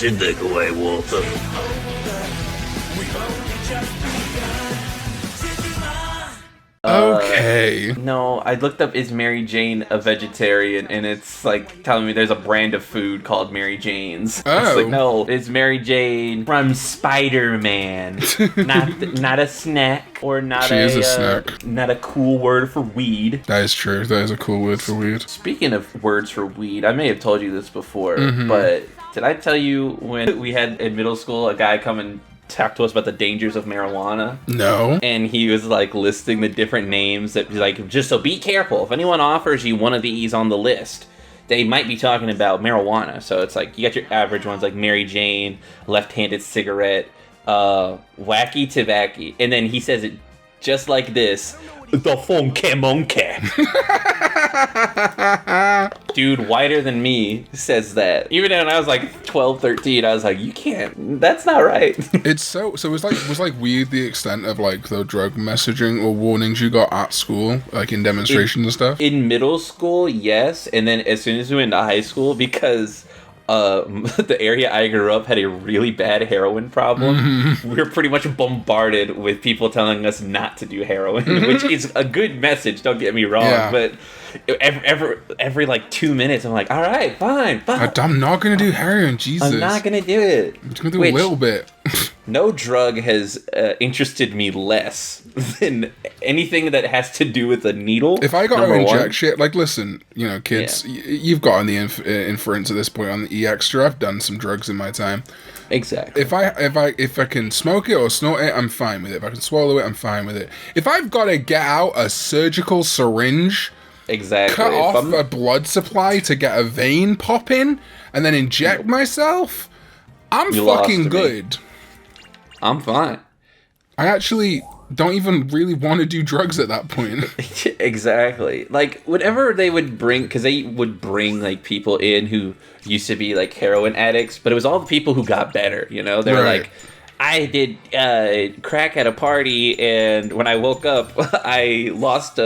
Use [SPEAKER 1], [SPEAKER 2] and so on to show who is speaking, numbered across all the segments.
[SPEAKER 1] What you think away, Walter?
[SPEAKER 2] Okay.
[SPEAKER 3] No, I looked up, is Mary Jane a vegetarian? And it's like telling me there's a brand of food called Mary Jane's.
[SPEAKER 2] Oh.
[SPEAKER 3] It's like, no, it's Mary Jane from Spider-Man. not a snack or not
[SPEAKER 2] She is a snack.
[SPEAKER 3] Not a cool word for weed.
[SPEAKER 2] That is true. That is a cool word for weed.
[SPEAKER 3] Speaking of words for weed, I may have told you this before, but did I tell you when we had in middle school a guy come and talk to us about the dangers of marijuana?
[SPEAKER 2] No.
[SPEAKER 3] And he was like listing the different names that like, just so be careful. If anyone offers you one of these on the list, they might be talking about marijuana. So it's like, you got your average ones like Mary Jane, left-handed cigarette, wacky tobacco. And then he says it just like this. The funky monkey. Dude whiter than me says that. Even when I was like 12, 13, I was like, you can't, that's not right.
[SPEAKER 2] It's so it was like weird the extent of like the drug messaging or warnings you got at school, like in demonstrations and stuff.
[SPEAKER 3] In middle school, yes. And then as soon as we went to high school, because the area I grew up had a really bad heroin problem. We were pretty much bombarded with people telling us not to do heroin, which is a good message, don't get me wrong, but every like 2 minutes I'm like, all right, fine.
[SPEAKER 2] I'm not gonna do heroin, Jesus.
[SPEAKER 3] I'm not gonna do it.
[SPEAKER 2] I'm just gonna do a little bit.
[SPEAKER 3] No drug has interested me less than anything that has to do with a needle.
[SPEAKER 2] If I got to inject shit, like, listen, you know, kids, you've gotten the inference at this point on the EXtra. I've done some drugs in my time.
[SPEAKER 3] Exactly.
[SPEAKER 2] If I can smoke it or snort it, I'm fine with it. If I can swallow it, I'm fine with it. If I've got to get out a surgical syringe, cut off a blood supply to get a vein pop in, and then inject myself, I'm fucking good.
[SPEAKER 3] I'm fine.
[SPEAKER 2] I actually don't even really want to do drugs at that point.
[SPEAKER 3] Exactly. Like, whenever they would bring, because they would bring, like, people in who used to be, like, heroin addicts, but it was all the people who got better, you know? They were like, I did crack at a party, and when I woke up, I lost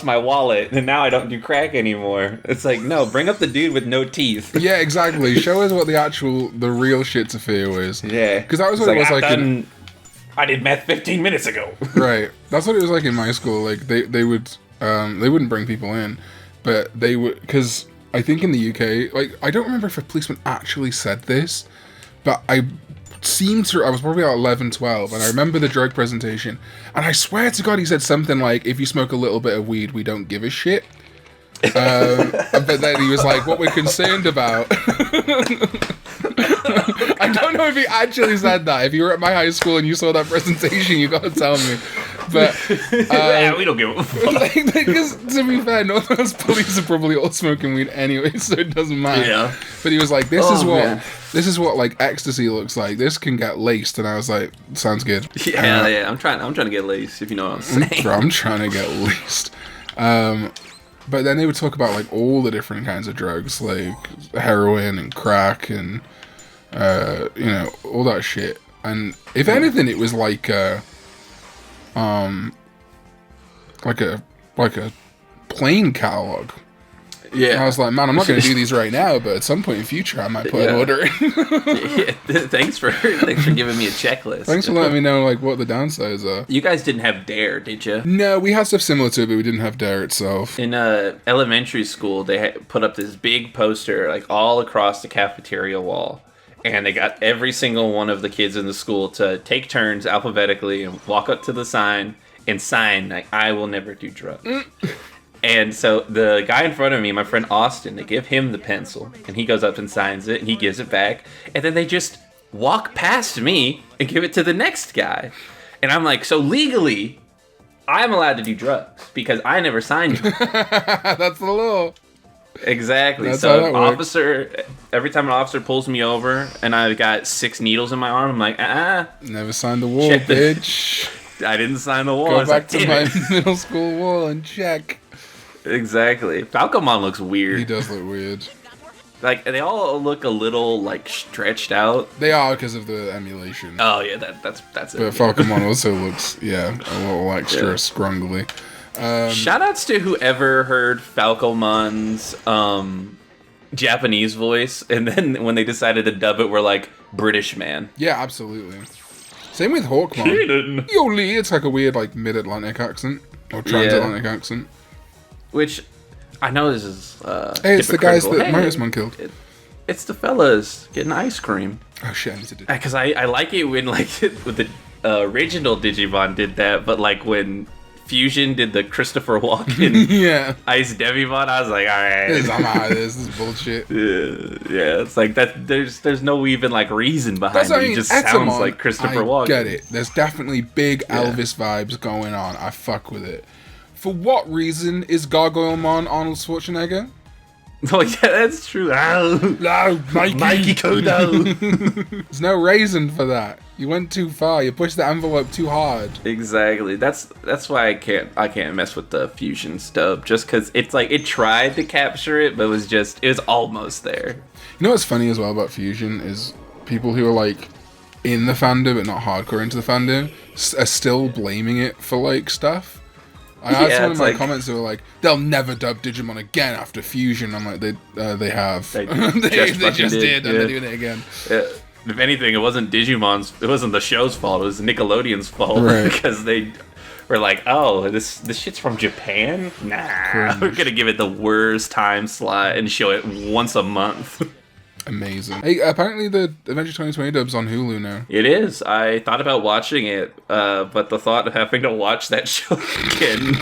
[SPEAKER 3] my wallet, and now I don't do crack anymore. It's like, no, bring up the dude with no teeth.
[SPEAKER 2] Yeah, exactly. Show us what the real shit's-a-feo is.
[SPEAKER 3] Yeah.
[SPEAKER 2] Because that was what it was like
[SPEAKER 3] I did meth 15 minutes ago.
[SPEAKER 2] Right. That's what it was like in my school. Like, they wouldn't bring people in, but they would, because I think in the UK, like, I don't remember if a policeman actually said this, but I was probably like 11, 12, and I remember the drug presentation, and I swear to God he said something like, if you smoke a little bit of weed, we don't give a shit. But then he was like, what we're concerned about. I don't know if he actually said that. If you were at my high school and you saw that presentation, you gotta tell me. But
[SPEAKER 3] we don't give a fuck.
[SPEAKER 2] Because to be fair, none of those police are probably all smoking weed anyway, so it doesn't matter.
[SPEAKER 3] Yeah.
[SPEAKER 2] But he was like, this is what like ecstasy looks like. This can get laced, and I was like, sounds good.
[SPEAKER 3] Yeah. I'm trying to get laced, if you know what I'm saying.
[SPEAKER 2] I'm trying to get laced. But then they would talk about like all the different kinds of drugs, like heroin and crack and you know, all that shit. And if anything, it was like a plain catalog. Yeah. And I was like, man, I'm not going to do these right now, but at some point in future, I might put an order in.
[SPEAKER 3] Thanks for giving me a checklist.
[SPEAKER 2] Thanks for letting me know like what the downsides are.
[SPEAKER 3] You guys didn't have Dare, did you?
[SPEAKER 2] No, we had stuff similar to it, but we didn't have Dare itself.
[SPEAKER 3] In elementary school, they put up this big poster like all across the cafeteria wall. And they got every single one of the kids in the school to take turns alphabetically and walk up to the sign and sign, like, I will never do drugs. And so the guy in front of me, my friend Austin, they give him the pencil. And he goes up and signs it, and he gives it back. And then they just walk past me and give it to the next guy. And I'm like, so legally, I'm allowed to do drugs because I never signed it.
[SPEAKER 2] That's the law.
[SPEAKER 3] Exactly. That's so every time an officer pulls me over and I've got 6 needles in my arm, I'm like,
[SPEAKER 2] never signed the wall, bitch.
[SPEAKER 3] I didn't sign the wall.
[SPEAKER 2] Go back to my middle school wall and check.
[SPEAKER 3] Exactly. Falcomon looks weird.
[SPEAKER 2] He does look weird.
[SPEAKER 3] Like, they all look a little, like, stretched out.
[SPEAKER 2] They are because of the emulation.
[SPEAKER 3] Oh, yeah, that's it.
[SPEAKER 2] But Falcomon also looks, a little extra scrungly.
[SPEAKER 3] Shoutouts to whoever heard Falcomon's Japanese voice, and then when they decided to dub it, we're like, British man.
[SPEAKER 2] Yeah, absolutely. Same with Hawkmon.
[SPEAKER 3] Kaden.
[SPEAKER 2] Yo, Lee, it's like a weird, like, mid-Atlantic accent. Or transatlantic accent.
[SPEAKER 3] Which, I know this is,
[SPEAKER 2] hey, it's the guys that
[SPEAKER 3] hey,
[SPEAKER 2] Motorman killed.
[SPEAKER 3] It's the fellas getting ice cream.
[SPEAKER 2] Oh, shit, I need to do
[SPEAKER 3] Because I like it when, like, with the original Digimon did that, but, like, when Fusion did the Christopher Walken
[SPEAKER 2] yeah.
[SPEAKER 3] Ice Devimon, I was like, alright.
[SPEAKER 2] I'm out of this. This is bullshit.
[SPEAKER 3] Yeah, it's like that. There's no even like reason behind it. It just sounds like Christopher Walken.
[SPEAKER 2] I get it. There's definitely big Elvis vibes going on. I fuck with it. For what reason is Gargoylemon Arnold Schwarzenegger?
[SPEAKER 3] Oh yeah, that's true.
[SPEAKER 2] No,
[SPEAKER 3] Mikey Kodo.
[SPEAKER 2] There's no reason for that. You went too far. You pushed the envelope too hard.
[SPEAKER 3] Exactly. That's why I can't mess with the Fusion stub. Just because it's like it tried to capture it, but it was almost there.
[SPEAKER 2] You know what's funny as well about Fusion is people who are like in the fandom but not hardcore into the fandom are still blaming it for like stuff. I had one of my comments that were like, "They'll never dub Digimon again after Fusion." I'm like, they have. They just did, and they're doing it again.
[SPEAKER 3] Yeah. If anything, it wasn't the show's fault. It was Nickelodeon's fault because they were like, "Oh, this shit's from Japan. Nah, we're gonna give it the worst time slot and show it once a month."
[SPEAKER 2] Amazing. Hey, apparently the Adventure 2020 dub's on Hulu now.
[SPEAKER 3] It is. I thought about watching it, but the thought of having to watch that show again,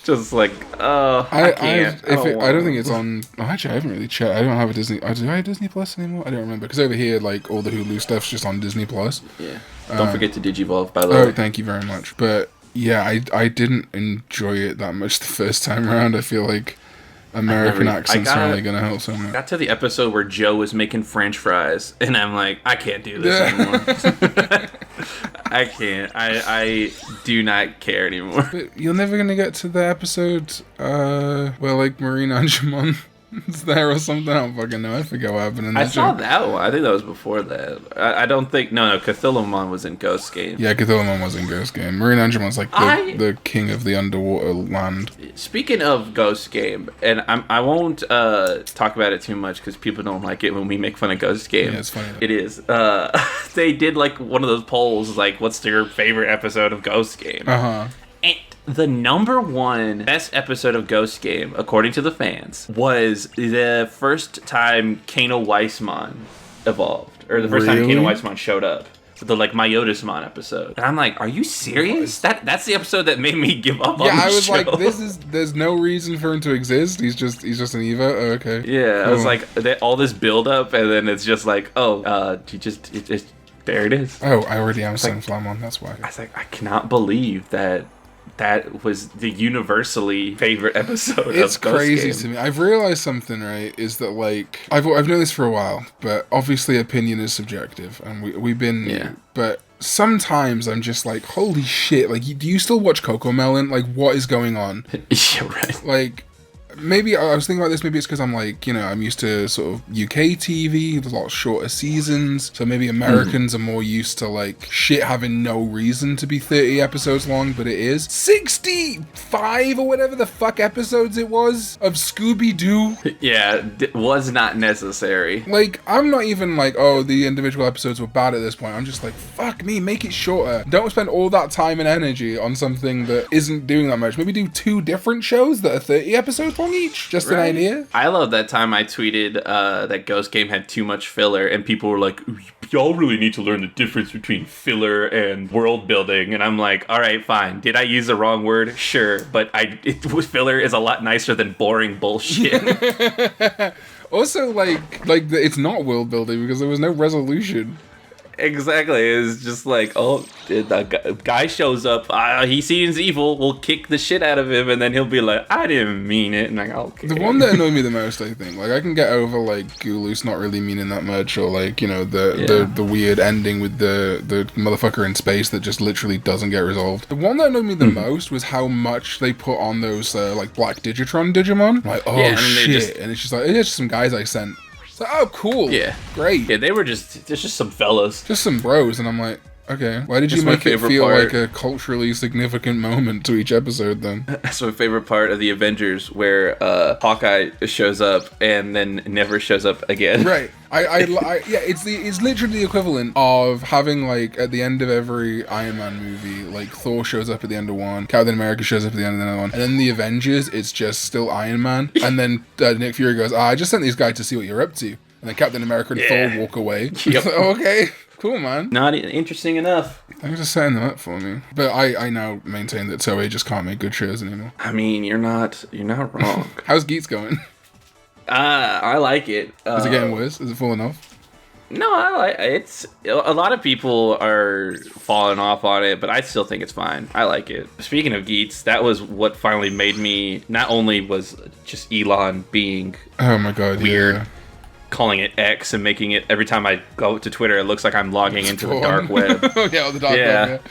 [SPEAKER 3] just like, I can't.
[SPEAKER 2] I don't think it's on. Oh, actually, I haven't really checked. I don't have a Disney. Do I have Disney Plus anymore? I don't remember because over here, like all the Hulu stuff's just on Disney Plus.
[SPEAKER 3] Yeah. Don't forget to Digivolve, by the way.
[SPEAKER 2] Oh, thank you very much. But yeah, I didn't enjoy it that much the first time around. I feel like American accents are only going to help so much.
[SPEAKER 3] Got to the episode where Joe was making French fries, and I'm like, I can't do this anymore. I can't. I do not care anymore.
[SPEAKER 2] But you're never going to get to the episode where, like, Marine Angemon is there or something. I don't fucking know. I forget what happened in that
[SPEAKER 3] I saw that one. I think that was before that. I don't think... No, Cthulhumon was in Ghost Game.
[SPEAKER 2] Yeah, Cthulhumon was in Ghost Game. Marine Angemon's like the king of the underwater land. Speaking
[SPEAKER 3] of Ghost Game, and I won't talk about it too much because people don't like it when we make fun of Ghost Game.
[SPEAKER 2] Yeah, it's funny though.
[SPEAKER 3] It is. They did like one of those polls, like, what's your favorite episode of Ghost Game?
[SPEAKER 2] Uh-huh.
[SPEAKER 3] And the number one best episode of Ghost Game, according to the fans, was the first time Kano Weissmon evolved. Or the first time Kano Weissmon showed up. The, like, Myotismon episode. And I'm like, are you serious? That's the episode that made me give up on the show. Yeah, I was
[SPEAKER 2] like, there's no reason for him to exist. He's just an Evo? Oh, okay.
[SPEAKER 3] Yeah, cool. I was like, all this build-up, and then it's just like, there it is.
[SPEAKER 2] Oh, I already am Sunflamon, that's why.
[SPEAKER 3] I was like, I cannot believe that was the universally favorite episode of Ghost Game. It's crazy
[SPEAKER 2] to me. I've realized something, right, is that, like, I've known this for a while, but obviously opinion is subjective, and we've been...
[SPEAKER 3] Yeah.
[SPEAKER 2] But sometimes I'm just like, holy shit, like, do you still watch Cocomelon? Like, what is going on?
[SPEAKER 3] Yeah, right.
[SPEAKER 2] Like... Maybe I was thinking about this. Maybe it's because I'm like, I'm used to sort of UK TV. There's a lot shorter seasons, so maybe Americans are more used to like shit having no reason to be 30 episodes long, but it is 65 or whatever the fuck episodes it was of Scooby-Doo.
[SPEAKER 3] Yeah, was not necessary.
[SPEAKER 2] Like, I'm not even like, oh, the individual episodes were bad at this point. I'm just like, fuck me, make it shorter. Don't spend all that time and energy on something that isn't doing that much. Maybe do 2 different shows that are 30 episodes long each. Just an idea.
[SPEAKER 3] I love that time I tweeted that Ghost Game had too much filler, and people were like, y'all really need to learn the difference between filler and world building. And I'm like, all right, fine. Did I use the wrong word? Sure, but filler is a lot nicer than boring bullshit.
[SPEAKER 2] Also, like it's not world building because there was no resolution.
[SPEAKER 3] Exactly. It's just like, oh, the guy shows up. He seems evil. We'll kick the shit out of him, and then he'll be like, I didn't mean it. And I'm like, okay.
[SPEAKER 2] The one that annoyed me the most, I think, like, I can get over like Goulus not really meaning that much, or like, the weird ending with the motherfucker in space that just literally doesn't get resolved. The one that annoyed me the most was how much they put on those like Black Digitron Digimon. Like, oh shit, and it's just like, it's just some guys I sent. So, oh, cool.
[SPEAKER 3] Yeah.
[SPEAKER 2] Great.
[SPEAKER 3] Yeah, they were just some fellas.
[SPEAKER 2] Just some bros, and I'm like, Okay. Why did you
[SPEAKER 3] It's my
[SPEAKER 2] make it
[SPEAKER 3] favorite
[SPEAKER 2] feel
[SPEAKER 3] part.
[SPEAKER 2] like a culturally significant moment to each episode then?
[SPEAKER 3] That's my favorite part of the Avengers, where Hawkeye shows up and then never shows up again.
[SPEAKER 2] Right. Yeah, it's literally the equivalent of having, like, at the end of every Iron Man movie, like, Thor shows up at the end of one, Captain America shows up at the end of another one, and then the Avengers, it's just still Iron Man, and then Nick Fury goes, I just sent these guys to see what you're up to, and then Captain America and Thor walk away.
[SPEAKER 3] Yep.
[SPEAKER 2] Okay, cool, man.
[SPEAKER 3] Not interesting enough.
[SPEAKER 2] Thanks for setting them up for me. But I now maintain that Toei just can't make good shows anymore.
[SPEAKER 3] I mean, you're not wrong.
[SPEAKER 2] How's Geats going?
[SPEAKER 3] I like it.
[SPEAKER 2] Is it getting worse? Is it falling off?
[SPEAKER 3] No, I like it's. A lot of people are falling off on it, but I still think it's fine. I like it. Speaking of Geats, that was what finally made me. Not only was just Elon being
[SPEAKER 2] Oh my god,
[SPEAKER 3] weird,
[SPEAKER 2] yeah.
[SPEAKER 3] calling it X and making it every time I go to Twitter, it looks like I'm logging into the dark web.
[SPEAKER 2] Yeah, the dark web,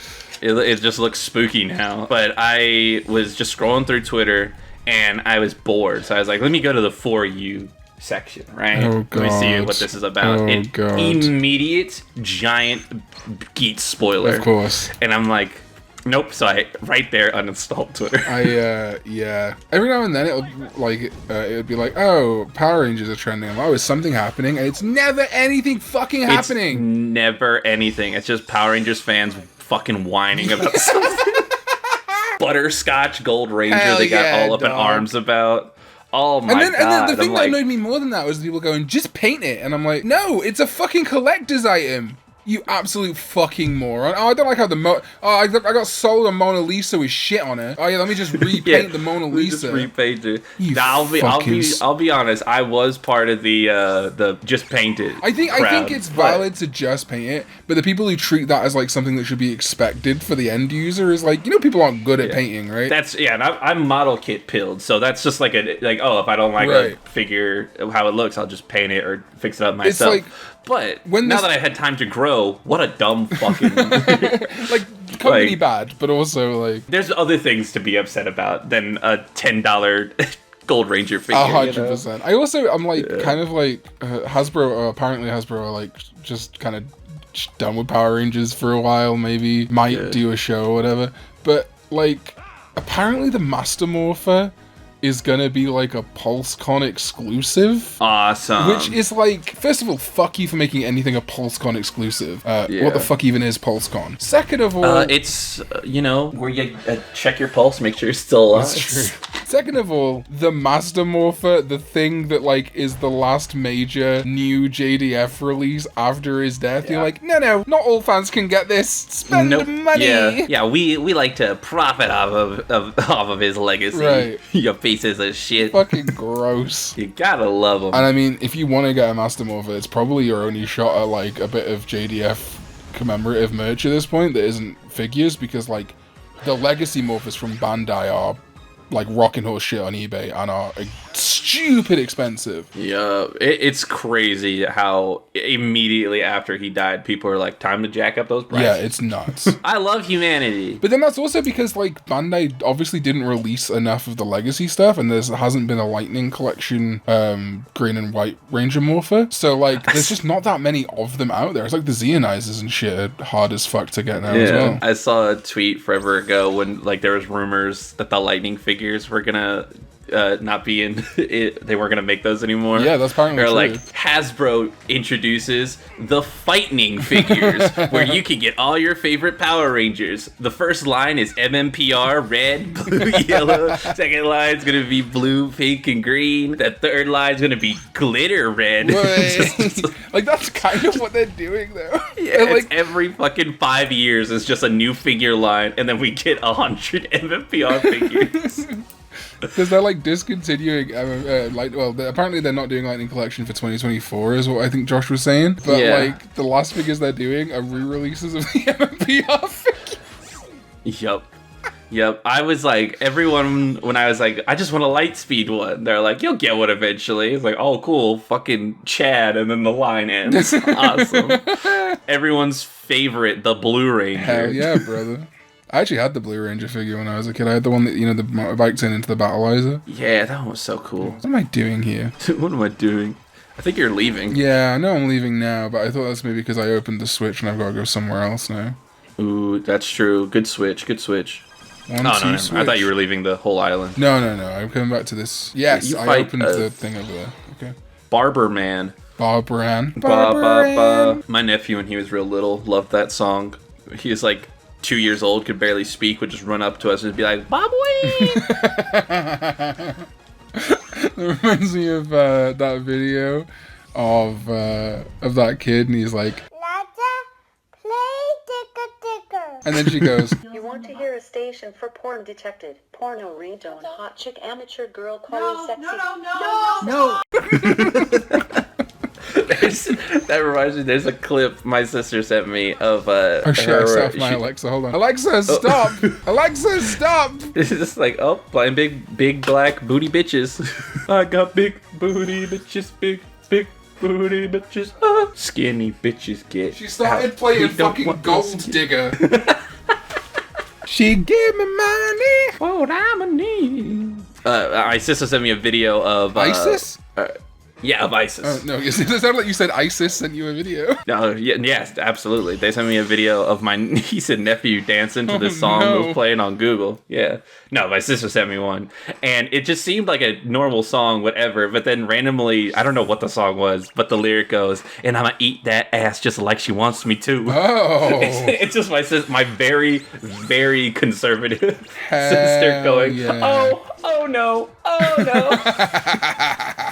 [SPEAKER 2] yeah.
[SPEAKER 3] It just looks spooky now. But I was just scrolling through Twitter and I was bored, so I was like, let me go to the For You section, right?
[SPEAKER 2] Oh,
[SPEAKER 3] Let me see
[SPEAKER 2] God.
[SPEAKER 3] what this is about.
[SPEAKER 2] Oh,
[SPEAKER 3] An
[SPEAKER 2] God.
[SPEAKER 3] immediate giant Geats spoiler.
[SPEAKER 2] Of course.
[SPEAKER 3] And I'm like, nope. So I right there uninstalled Twitter.
[SPEAKER 2] Yeah. Every now and then it would be like, oh, Power Rangers are trending. Oh, is something happening? And it's never anything fucking happening.
[SPEAKER 3] It's never anything. It's just Power Rangers fans fucking whining about something. Butterscotch Gold Ranger
[SPEAKER 2] Hell
[SPEAKER 3] they got
[SPEAKER 2] yeah,
[SPEAKER 3] all up in
[SPEAKER 2] dog.
[SPEAKER 3] arms about. Oh my
[SPEAKER 2] And then
[SPEAKER 3] god.
[SPEAKER 2] the thing
[SPEAKER 3] I'm
[SPEAKER 2] that
[SPEAKER 3] like,
[SPEAKER 2] annoyed me more than that was the people going, just paint it. And I'm like, no, it's a fucking collector's item. You absolute fucking moron. Oh, I don't like how I got sold a Mona Lisa with shit on her. Oh yeah, let me just repaint the Mona
[SPEAKER 3] we just
[SPEAKER 2] Lisa.
[SPEAKER 3] repaint it.
[SPEAKER 2] You
[SPEAKER 3] I'll
[SPEAKER 2] fucking
[SPEAKER 3] be honest. I was part of the just paint it.
[SPEAKER 2] I think
[SPEAKER 3] crowd,
[SPEAKER 2] it's
[SPEAKER 3] but
[SPEAKER 2] valid to just paint it, but the people who treat that as like something that should be expected for the end user is like, people aren't good at painting, right?
[SPEAKER 3] That's and I'm model kit pilled, so that's just like if I don't like
[SPEAKER 2] Right.
[SPEAKER 3] a figure how it looks, I'll just paint it or fix it up myself.
[SPEAKER 2] like,
[SPEAKER 3] but
[SPEAKER 2] when
[SPEAKER 3] now
[SPEAKER 2] this-
[SPEAKER 3] that I had time to grow, what a dumb fucking.
[SPEAKER 2] Like company
[SPEAKER 3] like-
[SPEAKER 2] bad, but also like
[SPEAKER 3] There's other things to be upset about than a $10 Gold Ranger figure.
[SPEAKER 2] 100%. I'm like kind of like Hasbro. Apparently Hasbro are like just kind of done with Power Rangers for a while. Maybe might do a show or whatever. But like apparently the Master Morpher is gonna be like a PulseCon exclusive.
[SPEAKER 3] Awesome.
[SPEAKER 2] Which is like, first of all, fuck you for making anything a PulseCon exclusive. What the fuck even is PulseCon? Second of all,
[SPEAKER 3] it's where you check your pulse, make sure you're still alive.
[SPEAKER 2] that's true. Second of all, the Master Morpher, the thing that like is the last major new JDF release after his death, you're like, no, not all fans can get this. Spend money.
[SPEAKER 3] Yeah. We like to profit off of his legacy.
[SPEAKER 2] Right.
[SPEAKER 3] Your pieces of shit.
[SPEAKER 2] Fucking gross.
[SPEAKER 3] You gotta love him.
[SPEAKER 2] And I mean, if you want to get a Master Morpher, it's probably your only shot at like a bit of JDF commemorative merch at this point that isn't figures, because like the legacy Morphers from Bandai are like rocking horse shit on eBay and are stupid expensive.
[SPEAKER 3] Yeah, it's crazy how immediately after he died, people are like, time to jack up those prices.
[SPEAKER 2] Yeah, it's nuts.
[SPEAKER 3] I love humanity.
[SPEAKER 2] But then that's also because like Bandai obviously didn't release enough of the legacy stuff, and there hasn't been a Lightning Collection green and white Ranger Morpher, so like there's just not that many of them out there. It's like the Xeonizers and shit are hard as fuck to get now as well.
[SPEAKER 3] I saw a tweet forever ago when like there was rumors that the Lightning figures were gonna not be in it, they weren't gonna make those anymore.
[SPEAKER 2] Yeah, that's apparently
[SPEAKER 3] or
[SPEAKER 2] true.
[SPEAKER 3] like Hasbro introduces the Fightning figures where you can get all your favorite Power Rangers. The first line is MMPR, red, blue, yellow. Second line is gonna be blue, pink, and green. The third line is gonna be glitter red.
[SPEAKER 2] Like that's kind of what they're doing though.
[SPEAKER 3] Yeah,
[SPEAKER 2] They're,
[SPEAKER 3] it's every fucking 5 years it's just a new figure line, and then we get 100 MMPR figures.
[SPEAKER 2] because they're like discontinuing apparently they're not doing Lightning Collection for 2024 is what I think Josh was saying, but
[SPEAKER 3] Yeah.
[SPEAKER 2] like the last figures they're doing are re-releases of the MMPR figures.
[SPEAKER 3] Yep. I was like, everyone, when I was like, I just want a Lightspeed one, they're like, you'll get one eventually. It's like, oh, cool, fucking Chad, and then the line ends. Awesome. Everyone's favorite, the Blue Ranger.
[SPEAKER 2] Hell yeah, brother. I actually had the Blue Ranger figure when I was a kid. I had the one that, the motorbike turned into the Battleizer.
[SPEAKER 3] Yeah, that one was so cool.
[SPEAKER 2] What am I doing here?
[SPEAKER 3] What am I doing? I think you're leaving.
[SPEAKER 2] Yeah, I know I'm leaving now, but I thought that's maybe because I opened the Switch and I've got to go somewhere else now.
[SPEAKER 3] Ooh, that's true. Good switch. Good switch.
[SPEAKER 2] One,
[SPEAKER 3] Oh,
[SPEAKER 2] two,
[SPEAKER 3] no, I
[SPEAKER 2] switch.
[SPEAKER 3] thought you were leaving the whole island.
[SPEAKER 2] No. I'm coming back to this. Yes,
[SPEAKER 3] You
[SPEAKER 2] I
[SPEAKER 3] fight,
[SPEAKER 2] opened the thing over there. Okay.
[SPEAKER 3] Barber Man.
[SPEAKER 2] Barbaran.
[SPEAKER 3] Ba, ba, ba. My nephew, when he was real little, loved that song. He was like 2 years old, could barely speak, would just run up to us and be like, Bobby!
[SPEAKER 2] That reminds me of that video of that kid, and he's like, and then she goes,
[SPEAKER 1] You want to hear a station for porn detected? Porno ringtone, hot chick, amateur girl, calling sexy.
[SPEAKER 4] No.
[SPEAKER 3] That reminds me, there's a clip my sister sent me of
[SPEAKER 2] oh shit, I set off my Alexa, hold on. Alexa, stop! Alexa, stop!
[SPEAKER 3] It's just like, oh, blind big black booty bitches. I got big booty bitches, big booty bitches. Oh, skinny bitches get.
[SPEAKER 2] She started
[SPEAKER 3] out.
[SPEAKER 2] playing
[SPEAKER 3] We don't
[SPEAKER 2] fucking
[SPEAKER 3] want
[SPEAKER 2] Gold
[SPEAKER 3] this-
[SPEAKER 2] Digger. She give me money.
[SPEAKER 3] What I'm need. My sister sent me a video of
[SPEAKER 2] ISIS?
[SPEAKER 3] Yeah, of ISIS.
[SPEAKER 2] No, it sounded like you said ISIS sent you a video.
[SPEAKER 3] No, yes, absolutely. They sent me a video of my niece and nephew dancing to this song
[SPEAKER 2] no.
[SPEAKER 3] that was playing on Google. Yeah. No, my sister sent me one. And it just seemed like a normal song, whatever. But then randomly, I don't know what the song was, but the lyric goes, and I'ma eat that ass just like she wants me to.
[SPEAKER 2] Oh.
[SPEAKER 3] It's just my very, very conservative sister going,
[SPEAKER 2] yeah.
[SPEAKER 3] oh no, oh no.